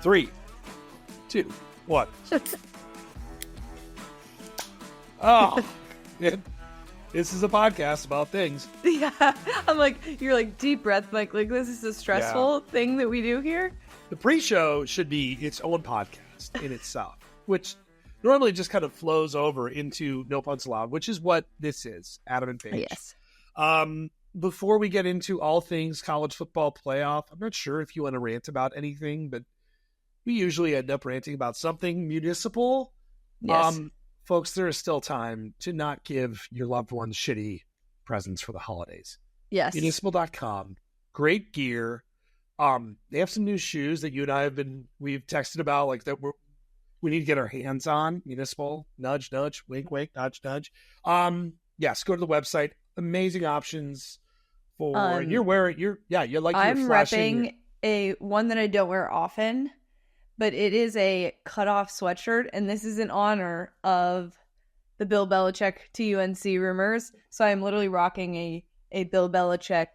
3, 2, 1. Oh, this is a podcast about things. Yeah, I'm like, you're like, deep breath, Mike. Like, this is a stressful thing that we do here. The pre-show should be its own podcast in itself, which normally just kind of flows over into No Puns Allowed, which is what this is, Adam and Paige. Yes. Before we get into all things college football playoff, I'm not sure if you want to rant about anything, but we usually end up ranting about something municipal. Yes. Folks, there is still time to not give your loved ones shitty presents for the holidays. Yes. Municipal.com. Great gear. They have some new shoes that you and I we've texted about, like that we need to get our hands on. Municipal, nudge, nudge, wink, wink, nudge, nudge. Yes, go to the website. Amazing options for you're wearing I'm repping a one that I don't wear often, but it is a cutoff sweatshirt, and this is in honor of the Bill Belichick to UNC rumors. So I'm literally rocking a Bill Belichick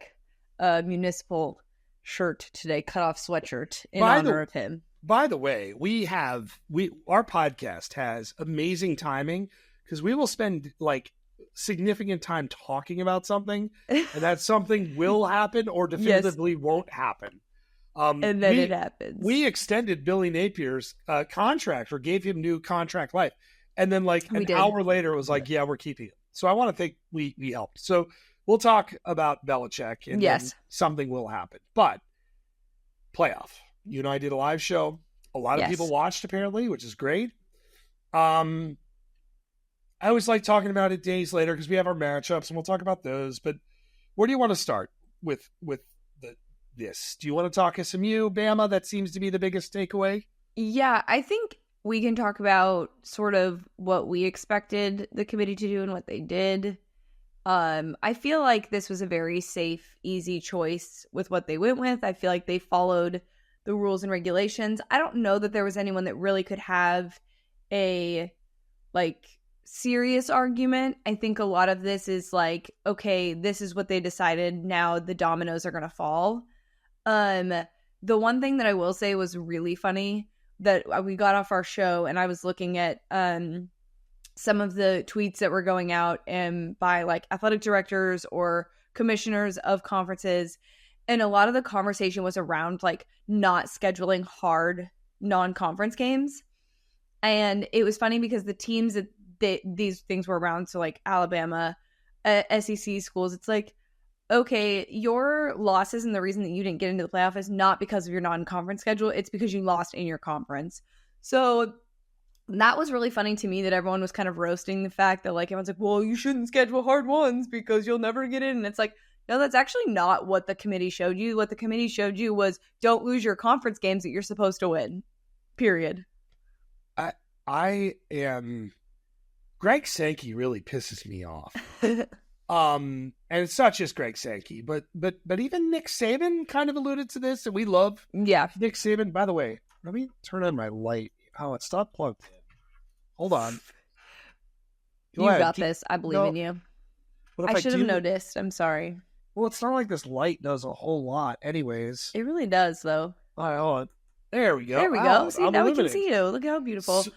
municipal shirt today, cutoff sweatshirt in honor of him. By the way, our podcast has amazing timing because we will spend like significant time talking about something, and that something will happen or definitively won't happen. And then it happens. We extended Billy Napier's contract, or gave him new contract life. And then like an hour later, it was like, yeah, we're keeping it. So I want to think we helped. So we'll talk about Belichick, and then something will happen. But playoff. You and I did a live show. A lot of people watched, apparently, which is great. I always like talking about it days later because we have our matchups, and we'll talk about those. But where do you want to start with this? Do you want to talk SMU, Bama? That seems to be the biggest takeaway. Yeah, I think we can talk about sort of what we expected the committee to do and what they did. I feel like this was a very safe, easy choice with what they went with. I feel like they followed the rules and regulations. I don't know that there was anyone that really could have a serious argument. I think a lot of this is like, okay, this is what they decided. Now the dominoes are going to fall. The one thing that I will say was really funny that we got off our show, and I was looking at some of the tweets that were going out and by like athletic directors or commissioners of conferences. And a lot of the conversation was around like not scheduling hard non-conference games. And it was funny because the teams that these things were around, so like Alabama, SEC schools, it's like, okay, your losses and the reason that you didn't get into the playoff is not because of your non-conference schedule. It's because you lost in your conference. So that was really funny to me that everyone was kind of roasting the fact that like everyone's like, well, you shouldn't schedule hard ones because you'll never get in. And it's like, no, that's actually not what the committee showed you. What the committee showed you was don't lose your conference games that you're supposed to win. Period. I am... Greg Sankey really pisses me off. And it's not just Greg Sankey, but even Nick Saban kind of alluded to this, and we love Nick Saban. By the way, let me turn on my light. Oh, it's not plugged in. Hold on. You got this. I believe in you. I should have noticed. I'm sorry. Well, it's not like this light does a whole lot anyways. It really does, though. All right, hold on. There we go. There we go. See, now we can see you. Look how beautiful. Nick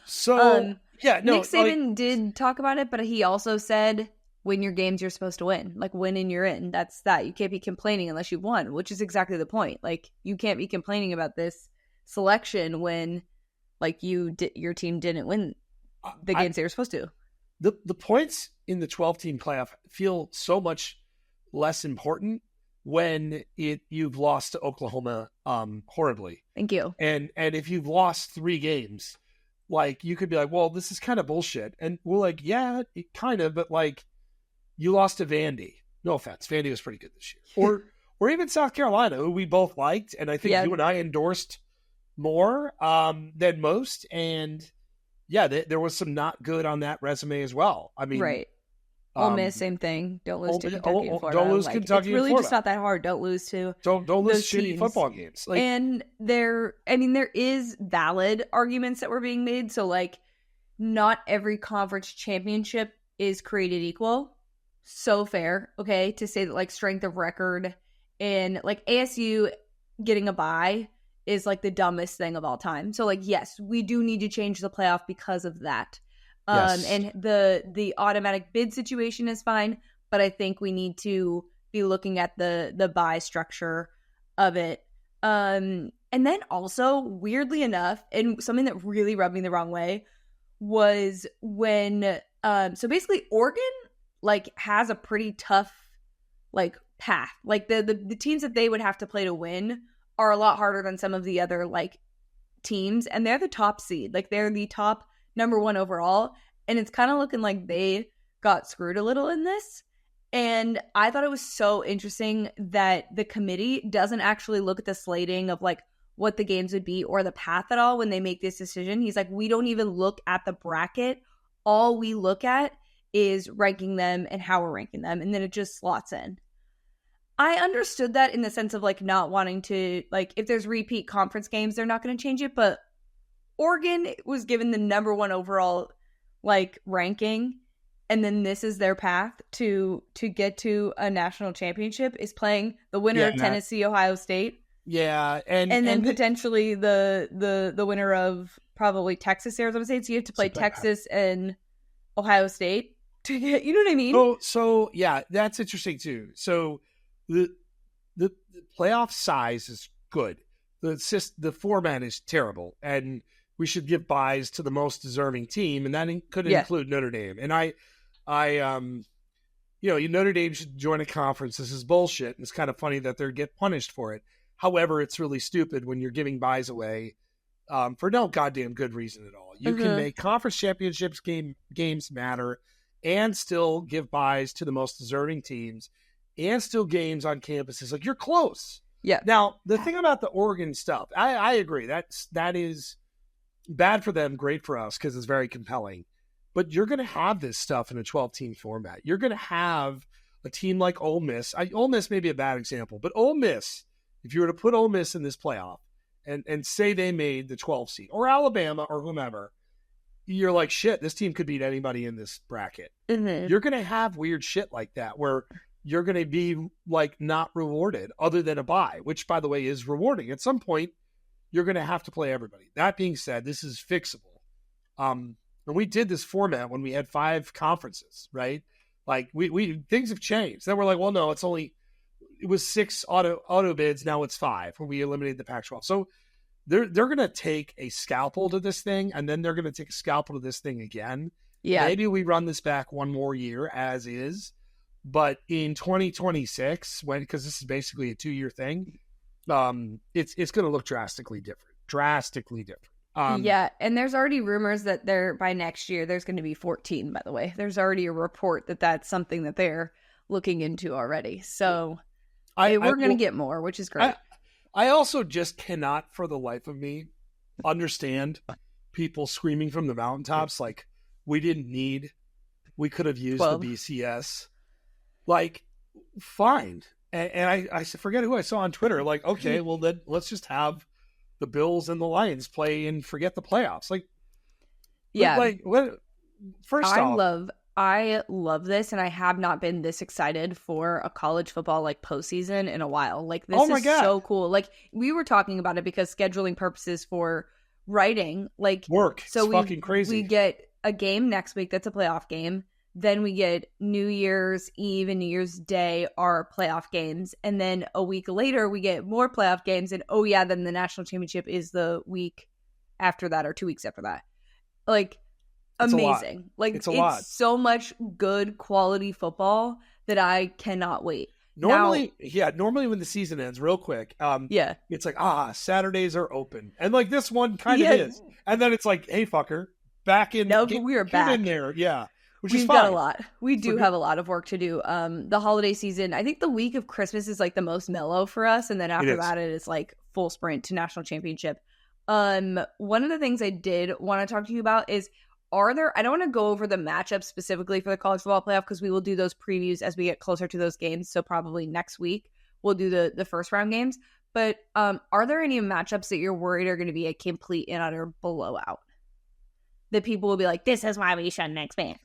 Saban did talk about it, but he also said, win your games you're supposed to win. Like, win and you're in. That's that. You can't be complaining unless you've won, which is exactly the point. Like, you can't be complaining about this selection when, like, your team didn't win the games they were supposed to. The points in the 12-team playoff feel so much less important when you've lost to Oklahoma horribly. Thank you. And if you've lost 3 games, like, you could be like, well, this is kind of bullshit. And we're like, yeah, it kind of, but like, you lost to Vandy. No offense. Vandy was pretty good this year. Or even South Carolina, who we both liked. And I think you and I endorsed more than most. And yeah, there was some not good on that resume as well. I mean, right. Ole Miss, same thing. Don't lose to Kentucky and Florida. Don't lose Kentucky and Florida. It's really just not that hard. Don't lose to Don't lose shitty teams. Football games. Like, and there is valid arguments that were being made. So, like, not every conference championship is created equal. So fair, okay, to say that, like, strength of record and, like, ASU getting a bye is like the dumbest thing of all time. So like, yes, we do need to change the playoff because of that. Yes. And the automatic bid situation is fine, but I think we need to be looking at the bye structure of it. And then also, weirdly enough, and something that really rubbed me the wrong way was when so basically Oregon like has a pretty tough like path. Like the teams that they would have to play to win are a lot harder than some of the other like teams, and they're the top seed. Like they're the top number 1 overall, and it's kind of looking like they got screwed a little in this. And I thought it was so interesting that the committee doesn't actually look at the slating of like what the games would be or the path at all when they make this decision. He's like, we don't even look at the bracket. All we look at is ranking them and how we're ranking them. And then it just slots in. I understood that in the sense of like not wanting to, like if there's repeat conference games, they're not going to change it. But Oregon was given the number 1 overall like ranking. And then this is their path to get to a national championship is playing the winner of Tennessee, Ohio State. Yeah. And then potentially the winner of probably Texas, Arizona State. So you have to play Texas and Ohio State to get, you know what I mean? So yeah, that's interesting too. So the playoff size is good. The format is terrible, and we should give buys to the most deserving team, and that could include Notre Dame. And Notre Dame should join a conference. This is bullshit, and it's kind of funny that they get punished for it. However, it's really stupid when you're giving buys away for no goddamn good reason at all. You can make conference championships games matter and still give buys to the most deserving teams and still games on campuses. Like, you're close. Yeah. Now, the thing about the Oregon stuff, I agree. That is bad for them, great for us because it's very compelling. But you're going to have this stuff in a 12-team format. You're going to have a team like Ole Miss. Ole Miss may be a bad example, but Ole Miss, if you were to put Ole Miss in this playoff and say they made the 12 seed, or Alabama or whomever, you're like, shit, this team could beat anybody in this bracket. Mm-hmm. You're going to have weird shit like that where you're going to be like not rewarded other than a bye, which, by the way, is rewarding. At some point, you're going to have to play everybody. That being said, this is fixable. And we did this format when we had 5 conferences, right? Like we things have changed. Then we're like, well, no, it was 6 auto bids. Now it's 5 when we eliminated the Pac-12. So they're going to take a scalpel to this thing, and then they're going to take a scalpel to this thing again. Yeah. Maybe we run this back one more year as is, but in 2026, because this is basically a 2-year thing, it's going to look drastically different. Yeah, and there's already rumors that by next year there's going to be 14. By the way, there's already a report that that's something that they're looking into already. So we're going to get more, which is great. I also just cannot, for the life of me, understand people screaming from the mountaintops like we could have used 12. the BCS. Like, fine. And I forget who I saw on Twitter. Like, okay, well then let's just have the Bills and the Lions play and forget the playoffs. Like, yeah. Like, what? First off, I love this, and I have not been this excited for a college football like postseason in a while. Like, this is so cool. Like, we were talking about it because scheduling purposes for writing, like work. So it's fucking crazy. We get a game next week that's a playoff game. Then we get New Year's Eve and New Year's Day are playoff games. And then a week later, we get more playoff games. And then the national championship is the week after that or 2 weeks after that. Like, it's amazing. Like, it's so much good quality football that I cannot wait. Normally when the season ends, real quick, it's like, Saturdays are open. And like this one kind of is. And then it's like, hey, fucker, back in. No, but we are back. In there, yeah. We've got a lot. We do have a lot of work to do. The holiday season, I think the week of Christmas is like the most mellow for us. And then after that, it is like full sprint to national championship. One of the things I did want to talk to you about is, I don't want to go over the matchups specifically for the college football playoff because we will do those previews as we get closer to those games. So probably next week we'll do the first round games. But are there any matchups that you're worried are going to be a complete and utter blowout? That people will be like, this is why we shouldn't expand.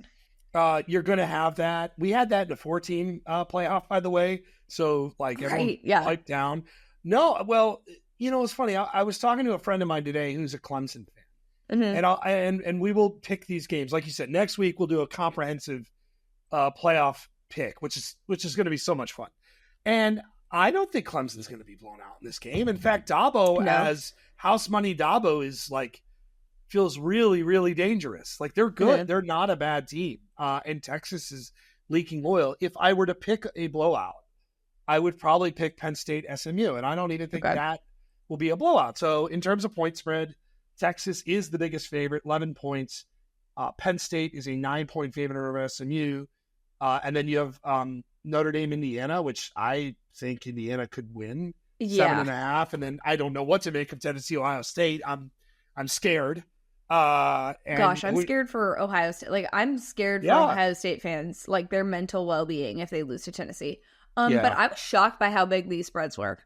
You're going to have that. We had that in a 14 playoff, by the way. So like everyone piped down. No, well, it's funny. I was talking to a friend of mine today who's a Clemson fan, Mm-hmm. and we will pick these games. Like you said, next week we'll do a comprehensive playoff pick, which is going to be so much fun. And I don't think Clemson's going to be blown out in this game. In fact, Dabo, as house money Dabo, is feels really, really dangerous. Like, they're good. Mm-hmm. They're not a bad team. And Texas is leaking oil. If I were to pick a blowout, I would probably pick Penn State SMU. And I don't even think that will be a blowout. So in terms of point spread, Texas is the biggest favorite, 11 points. Penn State is a 9-point favorite over SMU. And then you have Notre Dame, Indiana, which I think Indiana could win 7.5. And then I don't know what to make of Tennessee, Ohio State. I'm scared. I'm scared for Ohio State. Like, I'm scared for Ohio State fans, like their mental well-being if they lose to Tennessee. But I was shocked by how big these spreads were.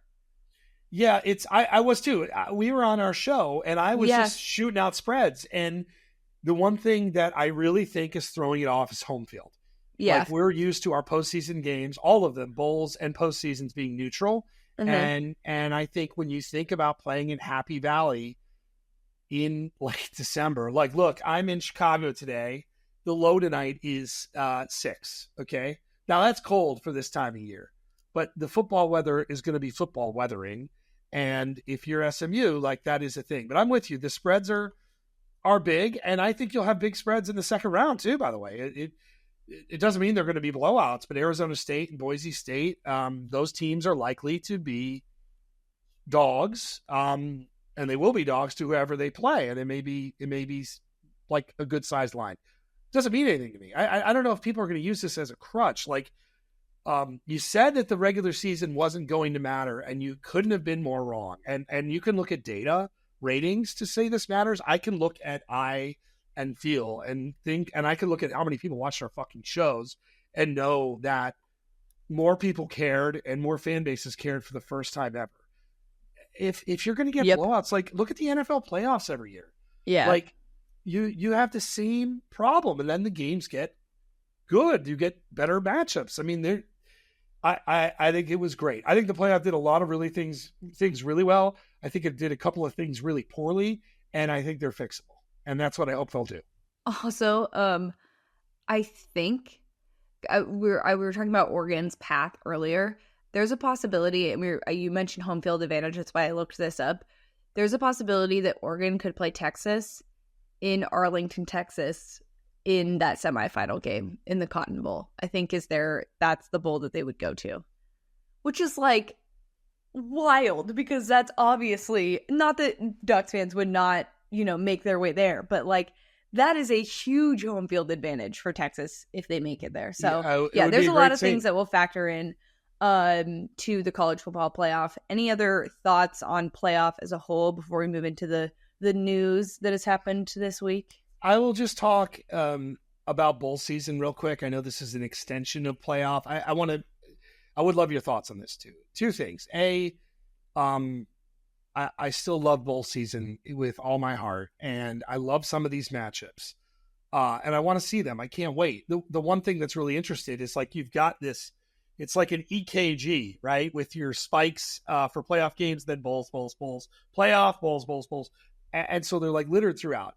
Yeah, I was too. We were on our show and I was just shooting out spreads. And the one thing that I really think is throwing it off is home field. Yeah. Like, we're used to our postseason games, all of them, bowls and postseasons, being neutral. Mm-hmm. And I think when you think about playing in Happy Valley in like December, like, look, I'm in Chicago today. The low tonight is 6. Okay. Now that's cold for this time of year, but the football weather is going to be football weathering. And if you're SMU, like, that is a thing. But I'm with you. The spreads are big. And I think you'll have big spreads in the second round too, by the way. It doesn't mean they're going to be blowouts, but Arizona State and Boise State, those teams are likely to be dogs, and they will be dogs to whoever they play. And it may be like a good sized line. Doesn't mean anything to me. I don't know if people are going to use this as a crutch. Like, you said that the regular season wasn't going to matter, and you couldn't have been more wrong. And you can look at data ratings to say this matters. I can look at eye and feel and think, and I can look at how many people watch our fucking shows and know that more people cared and more fan bases cared for the first time ever. If you're going to get blowouts, like, look at the NFL playoffs every year. Yeah. Like, you have the same problem, and then the games get good. You get better matchups. I mean, I think it was great. I think the playoff did a lot of things really well. I think it did a couple of things really poorly, and I think they're fixable. And that's what I hope they'll do. Also, I think we were talking about Oregon's path earlier. There's a possibility, and you mentioned home field advantage. That's why I looked this up. There's a possibility that Oregon could play Texas in Arlington, Texas, in that semifinal game in the Cotton Bowl. I think that's the bowl that they would go to, which is like wild, because that's obviously not that Ducks fans would not, make their way there, but like, that is a huge home field advantage for Texas if they make it there. So there's a lot of things that will factor in to the college football playoff. Any other thoughts on playoff as a whole before we move into the news that has happened this week? I will just talk about bowl season real quick. I know this is an extension of playoff. I would love your thoughts on this too. Two things. I still love bowl season with all my heart, and I love some of these matchups, and I want to see them. I can't wait. The one thing that's really interesting is, like, you've got this, it's like an EKG, right? With your spikes for playoff games, then bowls, playoff, bowls. And so they're like littered throughout.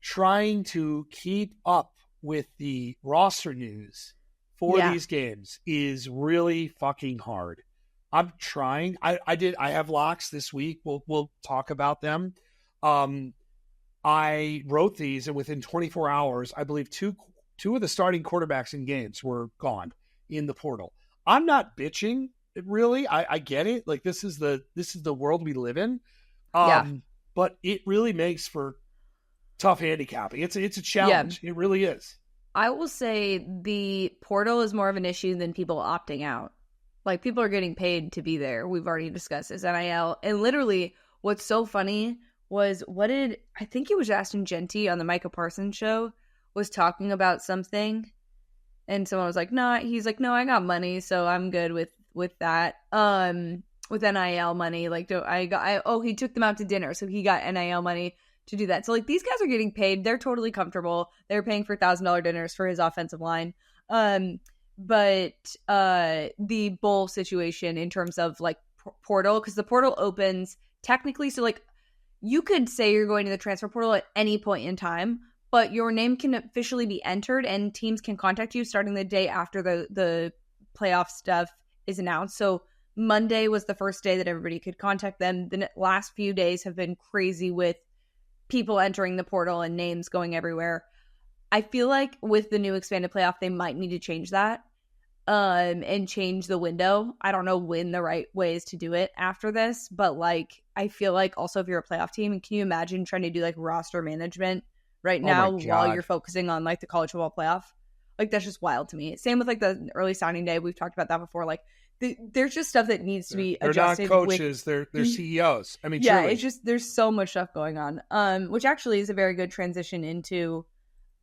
Trying to keep up with the roster news for these games is really fucking hard. I'm trying. I have locks this week. We'll talk about them. I wrote these, and within 24 hours, I believe two of the starting quarterbacks in games were gone in the portal. I'm not bitching, really. I get it. Like, this is the world we live in. But it really makes for tough handicapping. It's a challenge. Yeah. It really is. I will say the portal is more of an issue than people opting out. Like, people are getting paid to be there. We've already discussed this, NIL. And literally, what's so funny was, I think it was Ashton Genty on the Micah Parsons show was talking about something. And someone was like, no, he's like, no, I got money, so I'm good with that. With NIL money. Like, he took them out to dinner, so he got NIL money to do that. So, like, these guys are getting paid. They're totally comfortable. They're paying for $1,000 dinners for his offensive line. But the bowl situation in terms of, like, portal, because the portal opens technically, so like you could say you're going to the transfer portal at any point in time, but your name can officially be entered and teams can contact you starting the day after the playoff stuff is announced. So Monday was the first day that everybody could contact them. The last few days have been crazy with people entering the portal and names going everywhere. I feel like with the new expanded playoff, they might need to change that and change the window. I don't know when the right way is to do it after this, but like I feel like also if you're a playoff team, can you imagine trying to do like roster management right now while you're focusing on like the college football playoff? Like that's just wild to me. Same with like the early signing day. We've talked about that before. Like there's just stuff that needs to be adjusted. They're not coaches. They're CEOs. I mean, yeah, truly. It's just there's so much stuff going on. Which actually is a very good transition into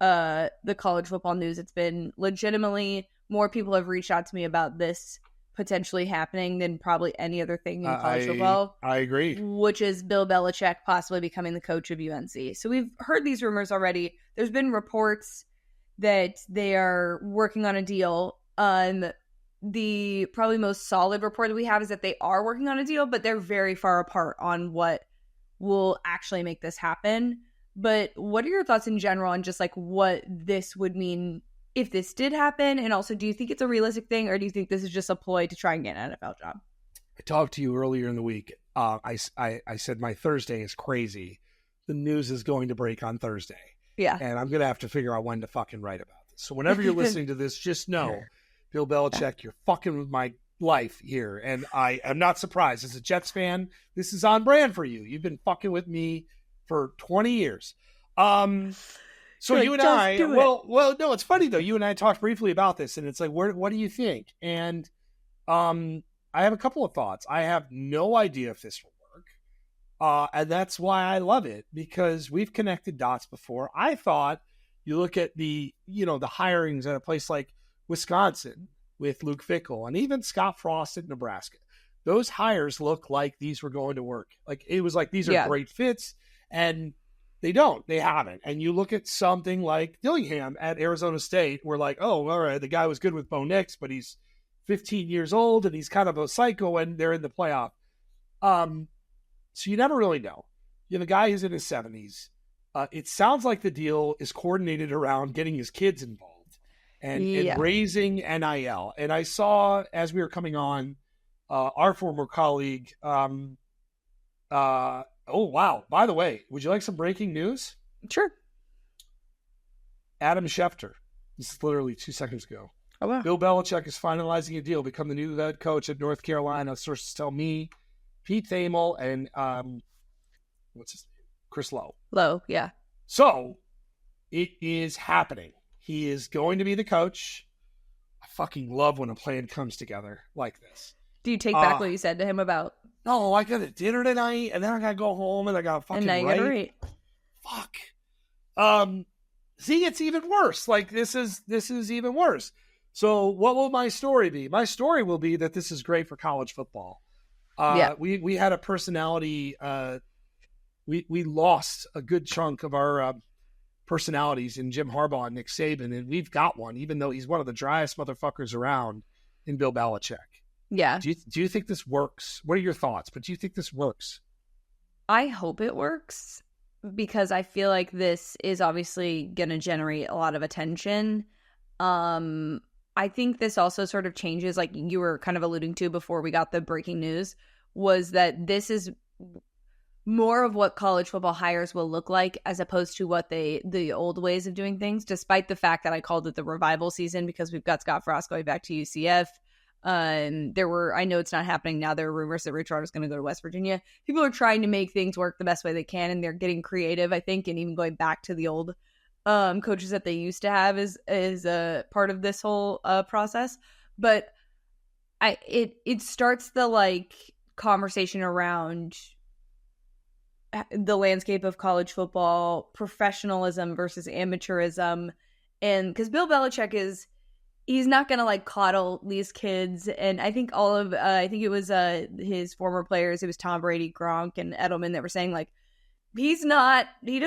the college football news. It's been legitimately more people have reached out to me about this potentially happening than probably any other thing in college football. I agree. Which is Bill Belichick possibly becoming the coach of UNC. So we've heard these rumors already. There's been reports that they are working on a deal. The probably most solid report that we have is that they are working on a deal, but they're very far apart on what will actually make this happen. But what are your thoughts in general on just like what this would mean if this did happen? And also, do you think it's a realistic thing, or do you think this is just a ploy to try and get an NFL job? I talked to you earlier in the week. I said my Thursday is crazy. The news is going to break on Thursday. Yeah. And I'm going to have to figure out when to fucking write about this. So whenever you're listening to this, just know, Bill Belichick, you're fucking with my life here. And I am not surprised. As a Jets fan, this is on brand for you. You've been fucking with me for 20 years. So you and I, well, no, it's funny though. You and I talked briefly about this, and it's like, what do you think? And I have a couple of thoughts. I have no idea if this will work, and that's why I love it, because we've connected dots before. I thought you look at the hirings at a place like Wisconsin with Luke Fickell and even Scott Frost at Nebraska. Those hires look like these were going to work. Like it was like these are great fits, and they haven't. And you look at something like Dillingham at Arizona State, we're like, oh, all right, the guy was good with Bo Nix, but he's 15 years old and he's kind of a psycho, and they're in the playoff. So you never really know. You have a guy who's in his 70s. It sounds like the deal is coordinated around getting his kids involved and raising NIL. And I saw, as we were coming on, our former colleague, oh, wow. By the way, would you like some breaking news? Sure. Adam Schefter. This is literally 2 seconds ago. Oh, wow. Bill Belichick is finalizing a deal, become the new head coach at North Carolina. Sources tell me Pete Thamel and what's his name? Chris Lowe. Lowe, yeah. So it is happening. He is going to be the coach. I fucking love when a plan comes together like this. Do you take back what you said to him about? No, I got a dinner tonight, and then I got to go home, and I got to fucking write. And now you got to write. Fuck. See, it's even worse. Like, this is even worse. So what will my story be? My story will be that this is great for college football. We had a personality. We lost a good chunk of our personalities in Jim Harbaugh and Nick Saban, and we've got one, even though he's one of the driest motherfuckers around, in Bill Belichick. Yeah. Do you think this works? What are your thoughts? But do you think this works? I hope it works, because I feel like this is obviously going to generate a lot of attention. I think this also sort of changes, like you were kind of alluding to before we got the breaking news, was that this is more of what college football hires will look like, as opposed to what the old ways of doing things, despite the fact that I called it the revival season, because we've got Scott Frost going back to UCF. I know it's not happening now. There are rumors that Rich Rod is going to go to West Virginia. People are trying to make things work the best way they can, and they're getting creative, I think, and even going back to the old coaches that they used to have is a part of this whole process. But it starts the like conversation around the landscape of college football, professionalism versus amateurism, and because Bill Belichick he's not going to like coddle these kids. And I think I think it was his former players. It was Tom Brady, Gronk, and Edelman that were saying like, he's not going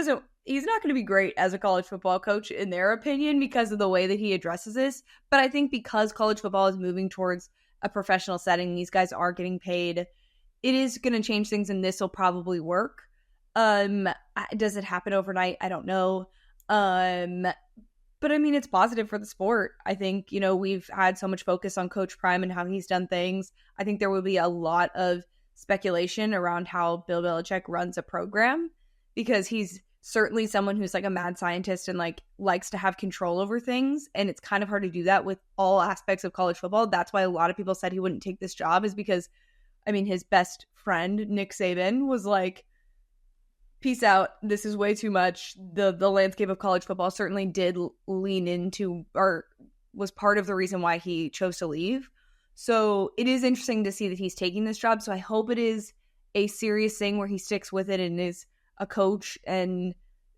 to be great as a college football coach in their opinion because of the way that he addresses this. But I think because college football is moving towards a professional setting, these guys are getting paid. it is going to change things, and this will probably work. Does it happen overnight? I don't know. But I mean, it's positive for the sport. I think, we've had so much focus on Coach Prime and how he's done things. I think there will be a lot of speculation around how Bill Belichick runs a program, because he's certainly someone who's like a mad scientist and like likes to have control over things. And it's kind of hard to do that with all aspects of college football. That's why a lot of people said he wouldn't take this job, is because, I mean, his best friend, Nick Saban, was like, peace out. This is way too much. The landscape of college football certainly did lean into, or was part of the reason why he chose to leave. So it is interesting to see that he's taking this job. So I hope it is a serious thing where he sticks with it and is a coach and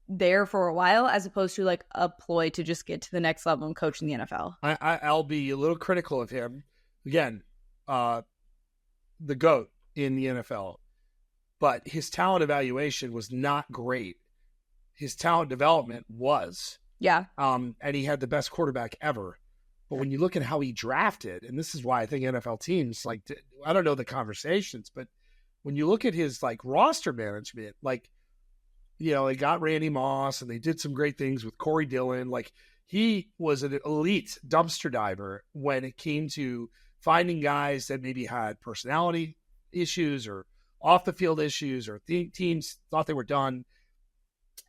there for a while, as opposed to like a ploy to just get to the next level and coach in the NFL. I'll be a little critical of him. Again, the GOAT in the NFL. But his talent evaluation was not great. His talent development was. Yeah. And he had the best quarterback ever. But when you look at how he drafted, and this is why I think NFL teams, like, I don't know the conversations, but when you look at his, like, roster management, like, they got Randy Moss and they did some great things with Corey Dillon. Like, he was an elite dumpster diver when it came to finding guys that maybe had personality issues or off the field issues, or teams thought they were done,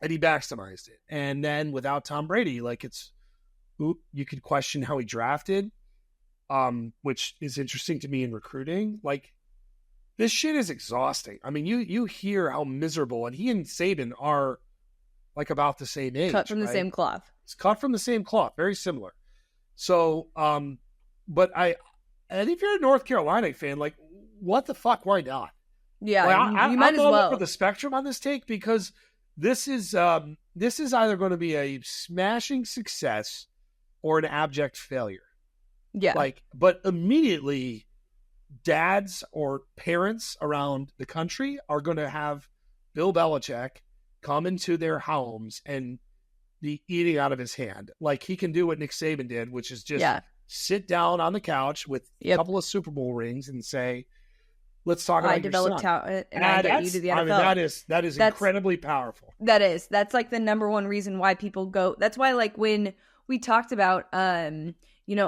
and he maximized it. And then without Tom Brady, like, you could question how he drafted, which is interesting to me in recruiting. Like, this shit is exhausting. I mean, you hear how miserable, and he and Saban are like about the same age. Cut from the same cloth. It's cut from the same cloth, very similar. So, but and if you're a North Carolina fan, like, what the fuck? Why not? Yeah, like, you might as well. I'm over the spectrum on this take, because this is either going to be a smashing success or an abject failure. Yeah. Like, but immediately, dads or parents around the country are going to have Bill Belichick come into their homes and be eating out of his hand. Like, he can do what Nick Saban did, which is just sit down on the couch with a couple of Super Bowl rings and say, let's talk about your son. Talent, and I get you to the NFL. I mean, that's incredibly powerful. That's like the number one reason why people go. That's why, like, when we talked about, NIL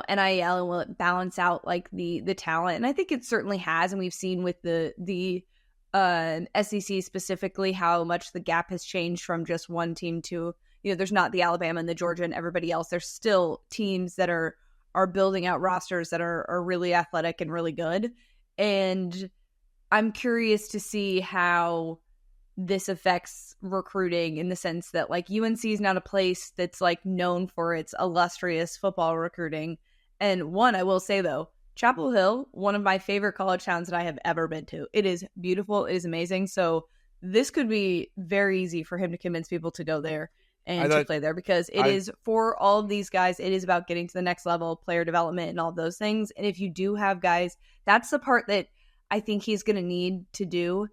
and will it balance out like the talent, and I think it certainly has, and we've seen with the SEC specifically how much the gap has changed from just one team to, there's not the Alabama and the Georgia and everybody else. There's still teams that are building out rosters that are really athletic and really good, and I'm curious to see how this affects recruiting, in the sense that, like, UNC is not a place that's like known for its illustrious football recruiting. And one, I will say though, Chapel Hill, one of my favorite college towns that I have ever been to. It is beautiful. It is amazing. So this could be very easy for him to convince people to go there and to play there, because it is for all of these guys. It is about getting to the next level, player development and all those things. And if you do have guys, that's the part that I think he's going to need to do.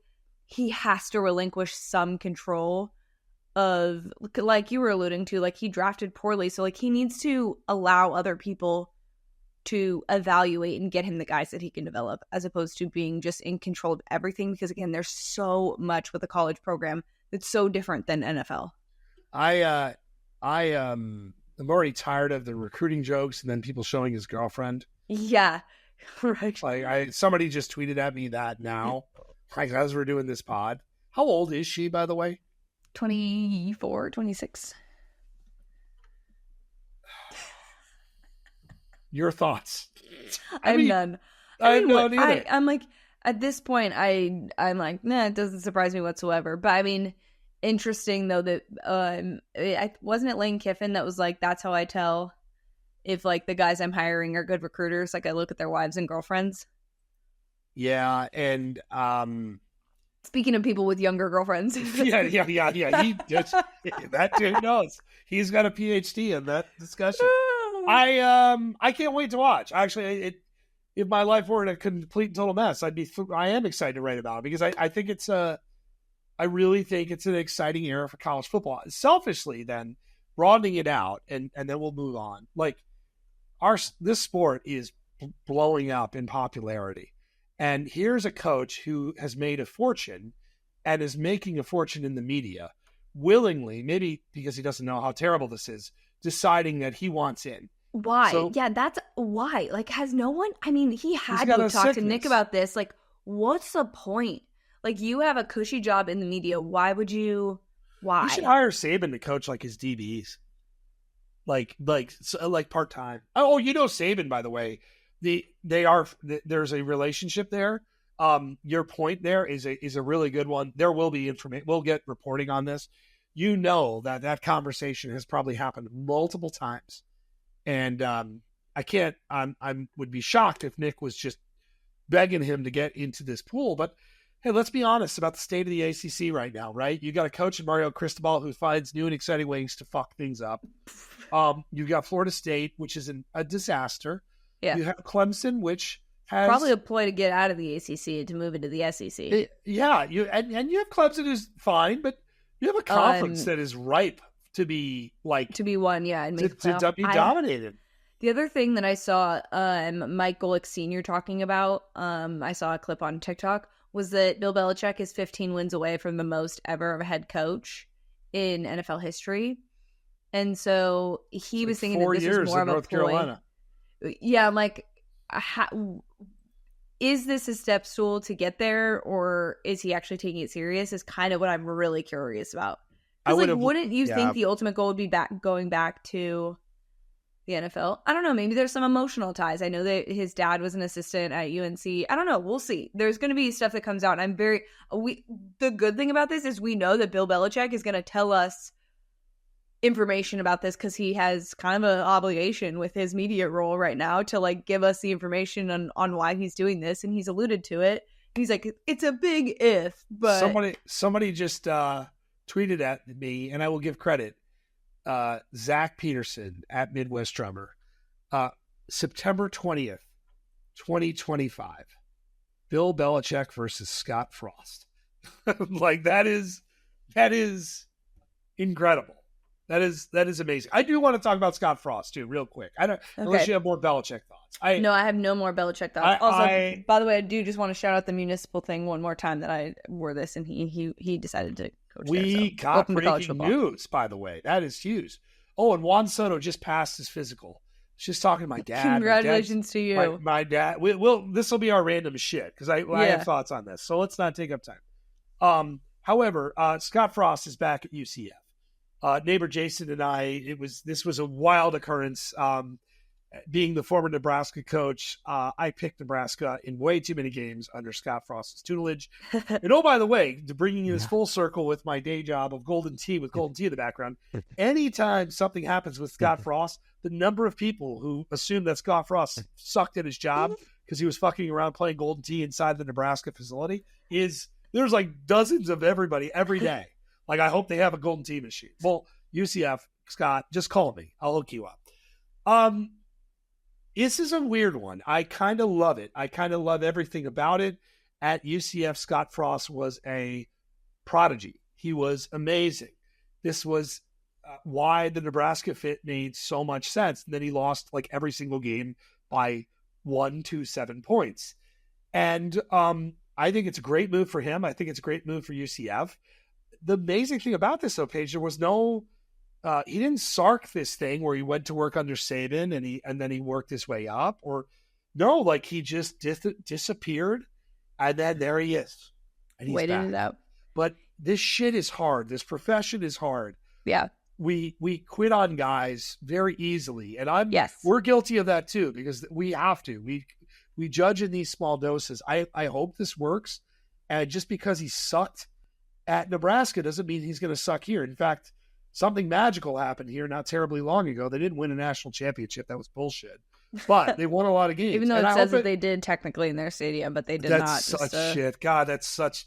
He has to relinquish some control of, like you were alluding to, like, he drafted poorly. So, like, he needs to allow other people to evaluate and get him the guys that he can develop, as opposed to being just in control of everything. Because, again, there's so much with a college program that's so different than NFL. I'm already tired of the recruiting jokes and then people showing his girlfriend. Yeah. Right. Like, somebody just tweeted at me that now, like, as we're doing this pod. How old is she, by the way? 24, 26. Your thoughts? I mean, none. I have none either. I'm like, at this point, I'm like, nah, it doesn't surprise me whatsoever. But I mean, interesting though that wasn't it Lane Kiffin that was like, that's how I tell if, like, the guys I'm hiring are good recruiters. Like, I look at their wives and girlfriends. Yeah, and speaking of people with younger girlfriends. yeah. He just, that dude knows. He's got a PhD in that discussion. I can't wait to watch. Actually, if my life were in a complete and total mess, I am excited to write about it, because I think I really think it's an exciting era for college football. Selfishly, then broadening it out, and then we'll move on. Like, this sport is blowing up in popularity, And here's a coach who has made a fortune and is making a fortune in the media willingly, maybe because he doesn't know how terrible this is, deciding that he wants in. Why? So, yeah, that's why. Like, has no one, I mean, he had to talk to Nick about this. Like, what's the point? Like, you have a cushy job in the media. Why would you, why? You should hire Saban to coach like his DBs. Like part-time. Oh, you know Saban, by the way. There's a relationship there. Your point there is a really good one. There will be information. We'll get reporting on this. You know that conversation has probably happened multiple times. And I would be shocked if Nick was just begging him to get into this pool. But hey, let's be honest about the state of the ACC right now, right? You got a coach in Mario Cristobal who finds new and exciting ways to fuck things up. You got Florida State, which is a disaster. Yeah. You have Clemson, which has probably a ploy to get out of the ACC to move into the SEC. Yeah, you have Clemson who's fine, but you have a conference that is ripe to be won, yeah, and to be dominated. The other thing that I saw Mike Golick Sr. talking about, I saw a clip on TikTok, was that Bill Belichick is 15 wins away from the most ever of a head coach in NFL history. And so he was thinking that this is more of a North Carolina. Yeah, I'm like, is this a step stool to get there, or is he actually taking it serious? Is kind of what I'm really curious about. Because wouldn't you think the ultimate goal would be going back to the NFL? I don't know. Maybe there's some emotional ties. I know that his dad was an assistant at UNC. I don't know. We'll see. There's going to be stuff that comes out. And the good thing about this is we know that Bill Belichick is going to tell us information about this because he has kind of an obligation with his media role right now to like give us the information on why he's doing this. And he's alluded to it. He's like, it's a big if, but somebody just tweeted at me, and I will give credit. Zach Peterson at Midwest Drummer, September 20th, 2025, Bill Belichick versus Scott Frost. Like that is incredible. That is amazing. I do want to talk about Scott Frost too, real quick. Unless you have more Belichick thoughts. No, I have no more Belichick thoughts. By the way, I do just want to shout out the municipal thing one more time that I wore this, and he decided to coach. We got breaking news, by the way. That is huge. Oh, and Juan Soto just passed his physical. Just talking to my dad. Congratulations to you. My dad. This will be our random shit because I have thoughts on this. So let's not take up time. However, Scott Frost is back at UCF. Neighbor Jason and I, this was a wild occurrence. Being the former Nebraska coach, I picked Nebraska in way too many games under Scott Frost's tutelage. And oh, by the way, to bringing this full circle with my day job of Golden Tea in the background, anytime something happens with Scott Frost, the number of people who assume that Scott Frost sucked at his job because he was fucking around playing Golden Tea inside the Nebraska facility there's like dozens of everybody every day. Like, I hope they have a Golden Tea machine. Well, UCF, Scott, just call me. I'll hook you up. This is a weird one. I kind of love it. I kind of love everything about it. At UCF, Scott Frost was a prodigy. He was amazing. This was why the Nebraska fit made so much sense. And then he lost like every single game by 1 to 7 points. And I think it's a great move for him. I think it's a great move for UCF. The amazing thing about this, though, Paige, there was no, he didn't sark this thing where he went to work under Saban and then he worked his way up, or no, like he just disappeared, and then there he is, and he's waiting it out. But this shit is hard. This profession is hard. Yeah, we quit on guys very easily, and we're guilty of that too because we have to. We judge in these small doses. I hope this works, and just because he sucked at Nebraska doesn't mean he's going to suck here. In fact, something magical happened here not terribly long ago. They didn't win a national championship. That was bullshit. But they won a lot of games. Even though it says that they did technically in their stadium, but they did not. That's such shit. God, that's such...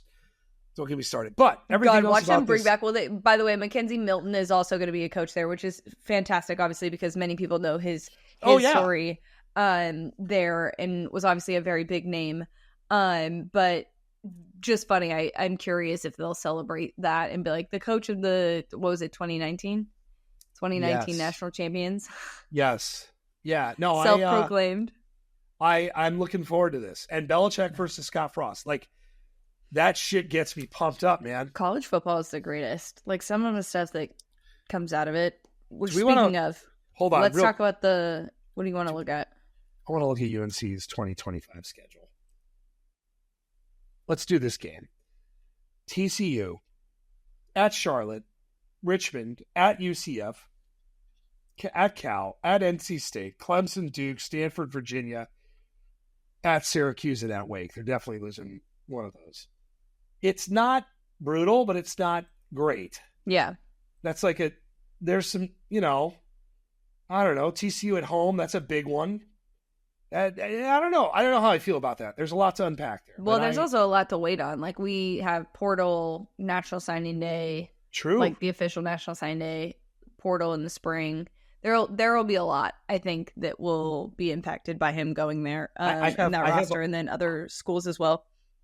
Don't get me started. But everything else watch about them bring back... Well, by the way, Mackenzie Milton is also going to be a coach there, which is fantastic, obviously, because many people know his story there and was obviously a very big name. But... just funny. I'm curious if they'll celebrate that and be like the coach of the, what was it, 2019 national champions. Yes. Yeah. No, self-proclaimed. I'm looking forward to this. And Belichick versus Scott Frost. Like, that shit gets me pumped up, man. College football is the greatest. Like, some of the stuff that comes out of it. Hold on. Let's talk about what do you want to look at? I want to look at UNC's 2025 schedule. Let's do this game. TCU, at Charlotte, Richmond, at UCF, at Cal, at NC State, Clemson, Duke, Stanford, Virginia, at Syracuse, and at Wake. They're definitely losing one of those. It's not brutal, but it's not great. Yeah. That's like there's some, I don't know, TCU at home, that's a big one. I don't know. I don't know how I feel about that. There's a lot to unpack there. Well, there's also a lot to wait on. Like, we have portal, National Signing Day. True. Like, the official National Signing Day, portal in the spring. There will be a lot, I think, that will be impacted by him going there in that roster, and then other schools as well.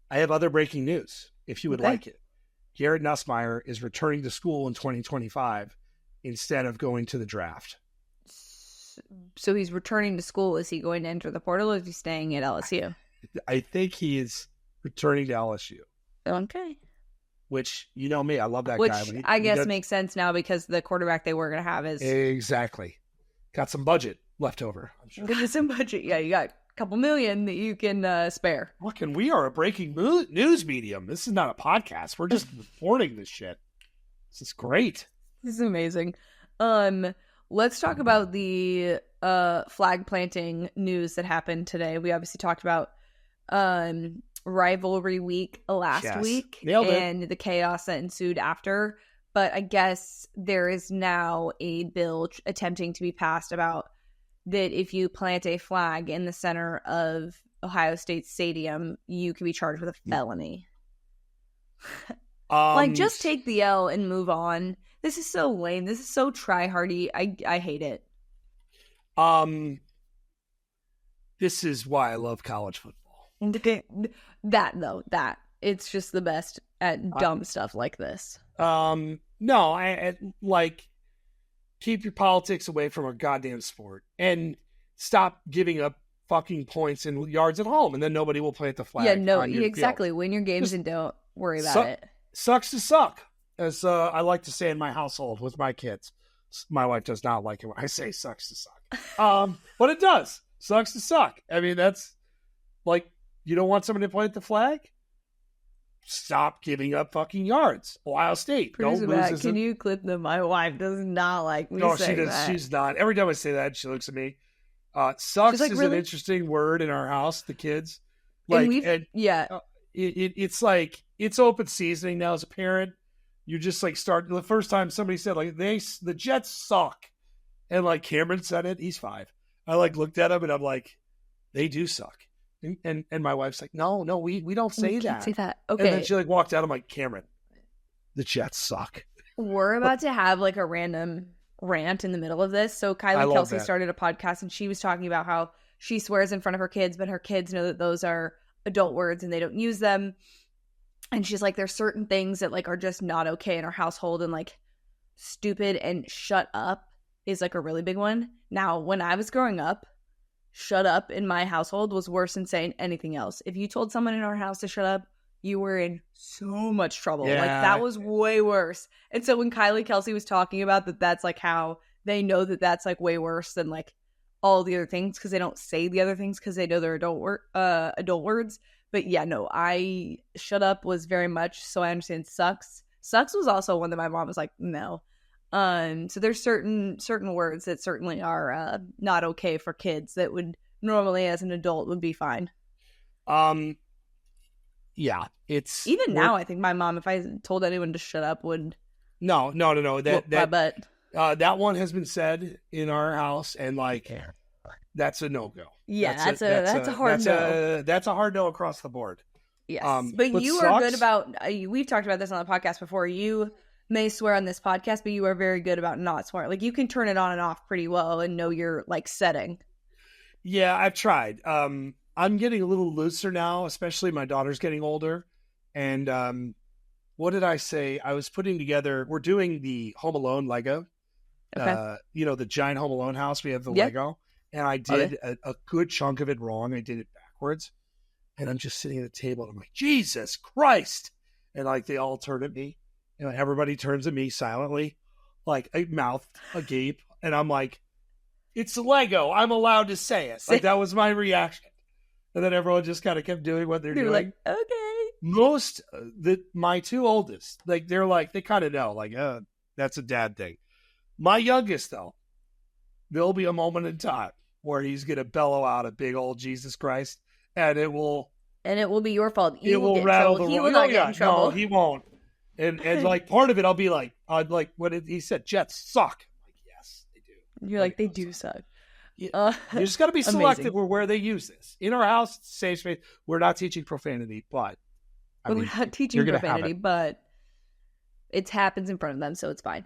I have other breaking news, if you would like it. Garrett Nussmeier is returning to school in 2025 instead of going to the draft. So he's returning to school. Is he going to enter the portal, or is he staying at LSU? I think he is returning to LSU. Okay. Which, you know me, I love that guy. Which I guess makes sense now because the quarterback they were going to have is... Exactly. Got some budget left over, I'm sure. Got some budget. Yeah, you got a couple million that you can spare. Look, and we are a breaking news medium. This is not a podcast. We're just reporting this shit. This is great. This is amazing. Let's talk about the flag planting news that happened today. We obviously talked about rivalry week last week and the chaos that ensued after. But I guess there is now a bill attempting to be passed about that if you plant a flag in the center of Ohio State Stadium, you can be charged with a felony. Like, just take the L and move on. This is so lame. This is so try-hardy. I hate it. This is why I love college football. That it's just the best at dumb stuff like this. No, I like, keep your politics away from our goddamn sport and stop giving up fucking points and yards at home, and then nobody will plant the flag. Yeah, no, exactly. Field. Win your games and don't worry about it. Sucks to suck, as I like to say in my household with my kids. My wife does not like it when I say sucks to suck. But it does. Sucks to suck. I mean, that's like, you don't want somebody to plant the flag? Stop giving up fucking yards. Ohio State. Don't lose. Can you clip them? My wife does not like me saying that. No, she's not. Every time I say that, she looks at me. Sucks like, is really? An interesting word in our house, the kids. Like, it's like, it's open seasoning now as a parent. You just like start, the first time somebody said like, the Jets suck. And like Cameron said it, he's 5. I like looked at him and I'm like, they do suck. And my wife's like, no, we don't say that. Can't say that. Okay. And then she like walked out. I'm like, Cameron, the Jets suck. We're about to have like a random rant in the middle of this. So Kylie Kelsey started a podcast and she was talking about how she swears in front of her kids, but her kids know that those are adult words and they don't use them. And she's like, there's certain things that like are just not okay in our household, and like stupid and shut up is like a really big one. Now, when I was growing up, shut up in my household was worse than saying anything else. If you told someone in our house to shut up, you were in so much trouble. Yeah. Like, that was way worse. And so when Kylie Kelsey was talking about that, that's like how they know that that's like way worse than like all the other things, because they don't say the other things because they know they're adult words. But yeah, no, shut up was very much, so I understand sucks. Sucks was also one that my mom was like, no. So there's certain words that certainly are not okay for kids that would normally as an adult would be fine. Yeah, it's even now. I think my mom, if I told anyone to shut up, would no. That one has been said in our house, and like that's a no-go. Yeah, that's a hard no. That's a hard no across the board. Yes, but you are good about. We've talked about this on the podcast before. You may swear on this podcast, but you are very good about not swearing. Like, you can turn it on and off pretty well and know your like setting. Yeah, I've tried. I'm getting a little looser now, especially my daughter's getting older. And what did I say? I was putting together, we're doing the Home Alone Lego. Okay. The giant Home Alone house. We have the Lego. and I did a good chunk of it wrong. I did it backwards, and I'm just sitting at the table, and I'm like, Jesus Christ! And like they all turn at me, and everybody turns at me silently, like a mouth agape, and I'm like, it's Lego. I'm allowed to say it. Like that was my reaction, and then everyone just kind of kept doing what they're doing. Like, okay. My two oldest, like they kind of know, like, that's a dad thing. My youngest, though, there'll be a moment in time where he's going to bellow out a big old Jesus Christ, and it will be your fault. It will rattle the room. He will not get in trouble. No, he won't. And like part of it, I'll be like, what he said, Jets suck. I'm like, yes, they do. You're like, they do suck. You just got to be selective where they use this. In our house, safe space. We're not teaching profanity, but we're not teaching profanity, but it happens in front of them, so it's fine.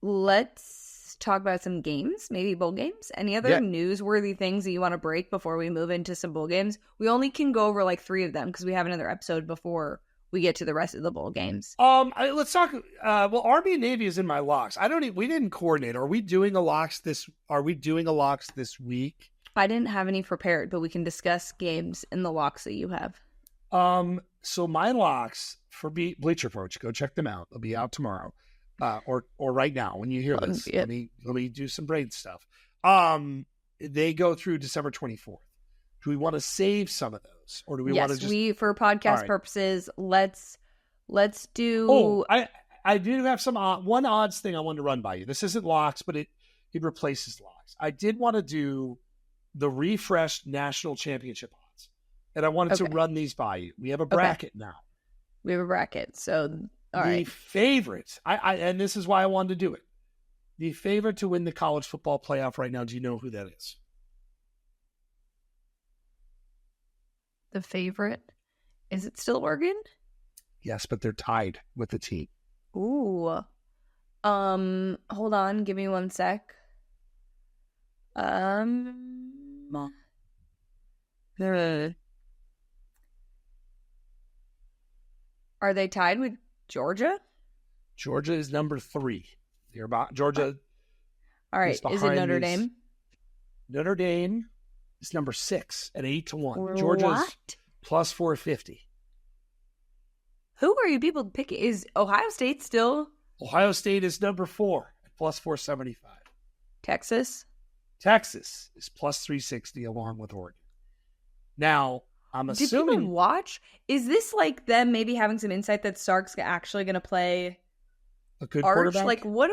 Let's talk about some games, maybe bowl games. Any other newsworthy things that you want to break before we move into some bowl games? We only can go over like 3 of them because we have another episode before we get to the rest of the bowl games. Let's talk. Well, Army and Navy is in my locks. We didn't coordinate. Are we doing a locks this week? I didn't have any prepared, but we can discuss games in the locks that you have. So my locks for Bleacher Approach, go check them out. They'll be out tomorrow. Or right now when you hear this. Let me do some brain stuff. They go through December 24th. Do we want to save some of those, or do we want to just? Yes, for podcast purposes, let's do. I do have one odds thing I wanted to run by you. This isn't locks, but it replaces locks. I did want to do the refreshed national championship odds, and I wanted to run these by you. We have a bracket now. We have a bracket, so. All the favorite, and this is why I wanted to do it. The favorite to win the college football playoff right now, do you know who that is? The favorite? Is it still Oregon? Yes, but they're tied with the team. Ooh. Hold on, give me one sec. Are they tied with Georgia? Georgia is number 3. Georgia. All right. Is it Notre Dame? Notre Dame is number 6 at 8-1. Georgia's plus 450. Who are you people picking? Is Ohio State still? Ohio State is number 4 at plus 475. Texas is plus 360 along with Oregon. Now, I'm assuming. Did people watch? Is this like them maybe having some insight that Sark's actually going to play a good quarterback? Like, what?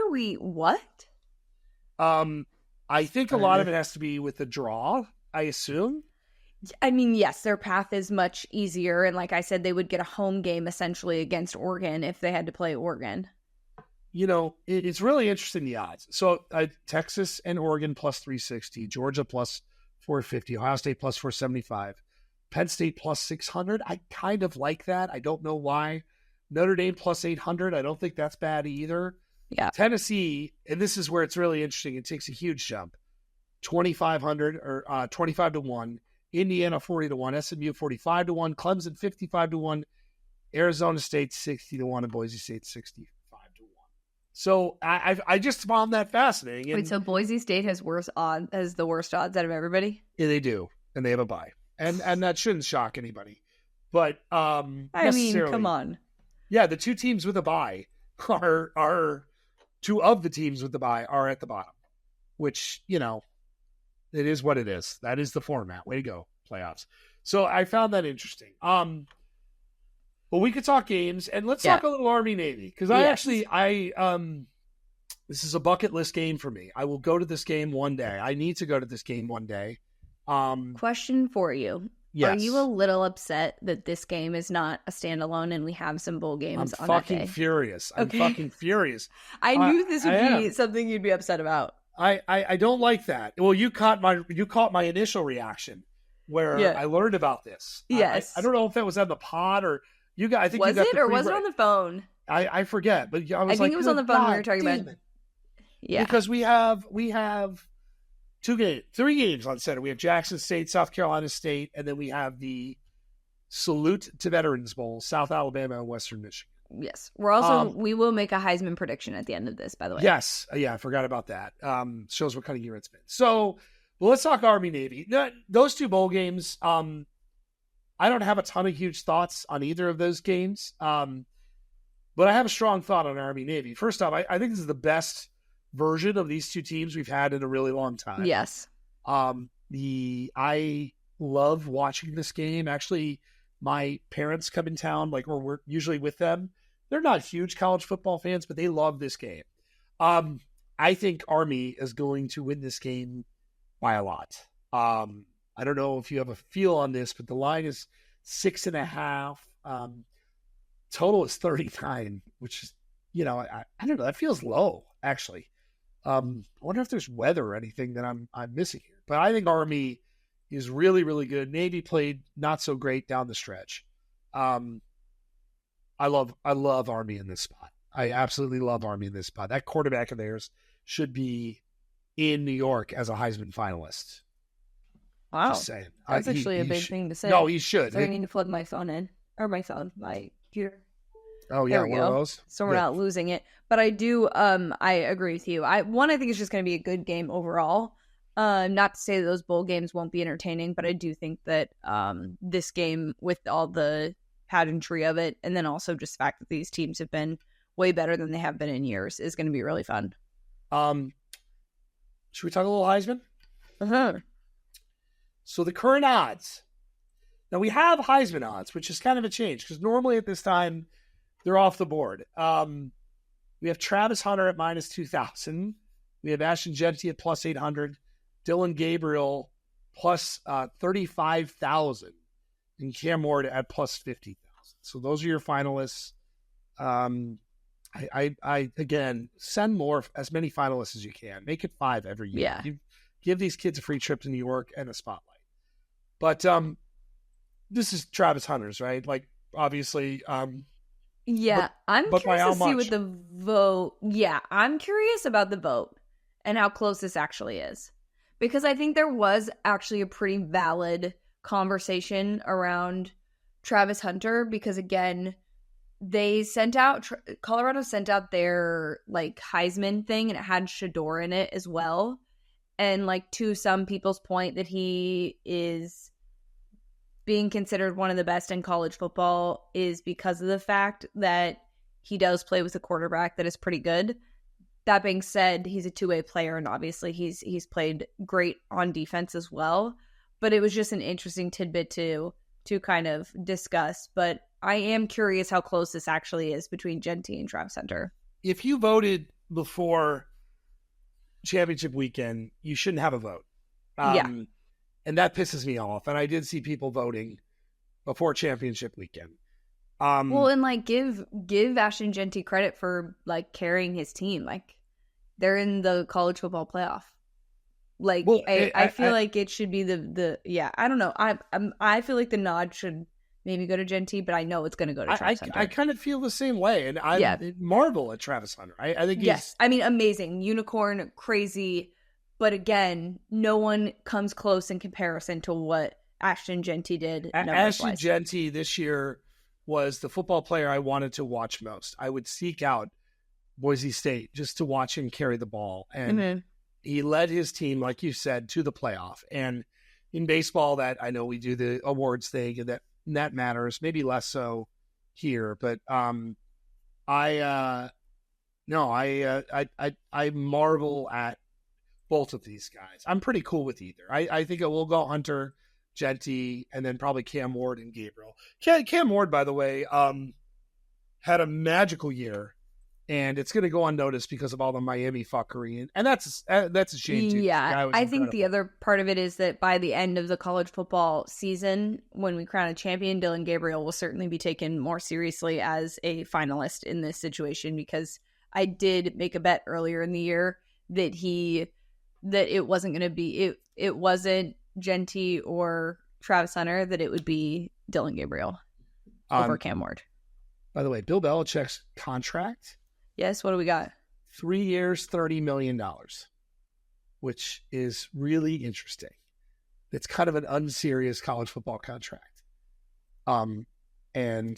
I think a lot of it has to be with the draw, I assume. I mean, yes, their path is much easier. And like I said, they would get a home game essentially against Oregon if they had to play Oregon. You know, it's really interesting, the odds. So Texas and Oregon plus 360, Georgia plus 450, Ohio State plus 475. Penn State plus 600. I kind of like that. I don't know why. Notre Dame plus 800. I don't think that's bad either. Yeah. Tennessee, and this is where it's really interesting. It takes a huge jump. 2,500 or 25-1. Indiana 40-1. SMU 45-1. Clemson 55-1. Arizona State 60-1. And Boise State 65-1. So I just found that fascinating. Wait, so Boise State has the worst odds out of everybody? Yeah, they do, and they have a bye. And that shouldn't shock anybody. But I mean, come on. Yeah, the 2 teams with a bye are 2 of the teams with the bye are at the bottom, which, you know, it is what it is. That is the format. Way to go, playoffs. So I found that interesting. Well, we could talk games, and let's talk a little Army Navy, because this is a bucket list game for me. I will go to this game one day. I need to go to this game one day. Question for you. Yes. Are you a little upset that this game is not a standalone and we have some bowl games on that day? I'm fucking furious. I knew this would be something you'd be upset about. I don't like that. Well, you caught my initial reaction where I learned about this. Yes. I don't know if that was on the pod or you got. I think was it or was it on the phone? I forget, but I think it was on the phone. We were talking about. Yeah, because we have 3 games on Saturday. We have Jackson State, South Carolina State, and then we have the Salute to Veterans Bowl, South Alabama and Western Michigan. Yes. We're also, we will make a Heisman prediction at the end of this, by the way. Yes. Yeah, I forgot about that. Shows what kind of year it's been. So, well, let's talk Army Navy. Those two bowl games, I don't have a ton of huge thoughts on either of those games. But I have a strong thought on Army Navy. First off, I think this is the best version of these two teams we've had in a really long time. Yes. I love watching this game. Actually, my parents come in town, like, or we're usually with them. They're not huge college football fans, but they love this game. I think Army is going to win this game by a lot. I don't know if you have a feel on this, but the line is 6.5. Total is 39, which is, I don't know. That feels low, actually. I wonder if there's weather or anything that I'm missing here. But I think Army is really, really good. Navy played not so great down the stretch. I love Army in this spot. I absolutely love Army in this spot. That quarterback of theirs should be in New York as a Heisman finalist. Wow. Just saying. That's actually a big thing to say. No, he should. So I need to plug my phone in. Or my computer. Oh, yeah, one of those. So we're not losing it. But I do, I agree with you. I think it's just going to be a good game overall. Not to say that those bowl games won't be entertaining, but I do think that this game, with all the pageantry of it, and then also just the fact that these teams have been way better than they have been in years, is going to be really fun. Should we talk a little Heisman? Uh-huh. So the current odds. Now we have Heisman odds, which is kind of a change because normally at this time they're off the board. We have Travis Hunter at minus 2,000. We have Ashton Jeanty at plus 800. Dylan Gabriel plus 35,000. And Cam Ward at plus 50,000. So those are your finalists. I again, send as many finalists as you can. Make it 5 every year. Yeah. Give these kids a free trip to New York and a spotlight. But this is Travis Hunter's, right? Like, obviously. Yeah, I'm curious to see what the vote. Yeah, I'm curious about the vote and how close this actually is. Because I think there was actually a pretty valid conversation around Travis Hunter. Because, again, they sent out, Colorado sent out their, like, Heisman thing, and it had Shador in it as well. And, like, to some people's point that he is being considered one of the best in college football is because of the fact that he does play with a quarterback that is pretty good. That being said, he's a two-way player, and obviously he's played great on defense as well. But it was just an interesting tidbit to kind of discuss. But I am curious how close this actually is between Jeanty and Travis Hunter. If you voted before championship weekend, you shouldn't have a vote. Yeah. And that pisses me off. And I did see people voting before championship weekend. Well, and like give Ashton Jeanty credit for like carrying his team. Like they're in the college football playoff. Like I feel like it should be the I don't know. I feel like the nod should maybe go to Jeanty, but I know it's going to go to Travis Hunter. I kind of feel the same way, and I marvel at Travis Hunter. I think yes, I mean amazing, unicorn, crazy. But again, no one comes close in comparison to what Ashton Jeanty did. Ashton Jeanty this year was the football player I wanted to watch most. I would seek out Boise State just to watch him carry the ball. And he led his team, like you said, to the playoff. And in baseball, that I know we do the awards thing, and that matters, maybe less so here. But I marvel at both of these guys. I'm pretty cool with either. I think it will go Hunter, Jeanty, and then probably Cam Ward and Gabriel. Cam Ward, by the way, had a magical year, and it's going to go unnoticed because of all the Miami fuckery, and that's a shame too. Yeah, I think the other part of it is that by the end of the college football season, when we crown a champion, Dylan Gabriel will certainly be taken more seriously as a finalist in this situation, because I did make a bet earlier in the year that it wasn't going to be it wasn't Jeanty or Travis Hunter, that it would be Dylan Gabriel over Cam Ward. By the way, Bill Belichick's contract. Yes, what do we got? 3 years, $30 million, which is really interesting. It's kind of an unserious college football contract. And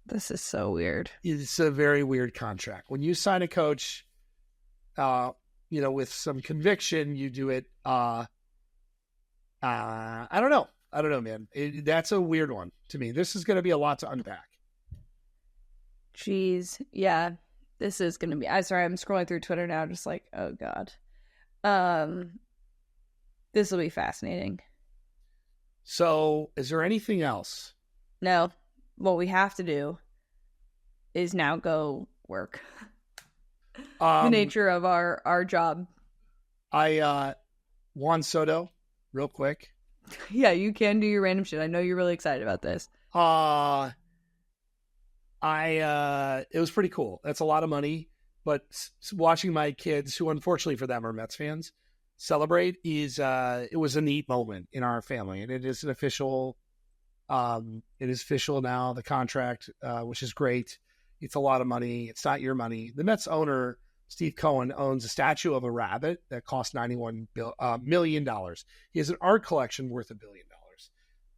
This is so weird. It's a very weird contract. When you sign a coach, with some conviction, you do it. I don't know. I don't know, man. That's a weird one to me. This is going to be a lot to unpack. Jeez. Yeah, this is going to be. I'm sorry. I'm scrolling through Twitter now, just like, oh God. This will be fascinating. So, is there anything else? No. What we have to do is now go work. The nature of our job. Juan Soto, real quick. Yeah, you can do your random shit. I know you're really excited about this. It was pretty cool. That's a lot of money, but watching my kids, who unfortunately for them are Mets fans, celebrate it was a neat moment in our family, and it is official now, the contract, which is great. It's a lot of money. It's not your money. The Mets owner, Steve Cohen, owns a statue of a rabbit that cost $91 million. He has an art collection worth $1 billion.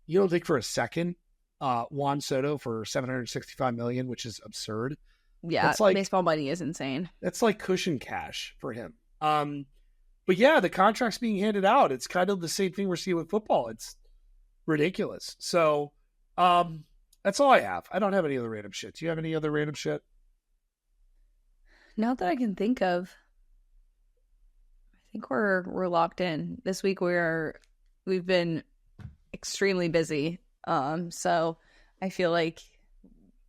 You don't think for a second Juan Soto for $765 million, which is absurd. Yeah, baseball money is insane. That's like cushion cash for him. But yeah, the contract's being handed out. It's kind of the same thing we're seeing with football. It's ridiculous. So that's all I have. I don't have any other random shit. Do you have any other random shit? Not that I can think of. I think we're locked in. This week we've been extremely busy. So I feel like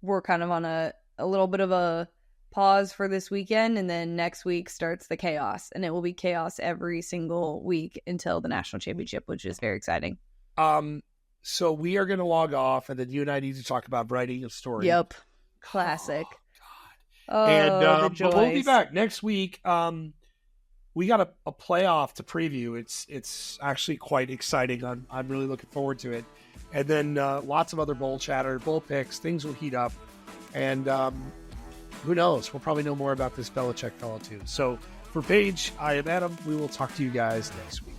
we're kind of on a little bit of a pause for this weekend, and then next week starts the chaos, and it will be chaos every single week until the national championship, which is very exciting. So we are going to log off, and then you and I need to talk about writing a story. Yep. Classic. Oh, God. And but we'll be back next week. We got a playoff to preview. It's actually quite exciting. I'm really looking forward to it. And then lots of other bowl chatter, bowl picks, things will heat up. And who knows? We'll probably know more about this Belichick fellow too. So for Paige, I am Adam. We will talk to you guys next week.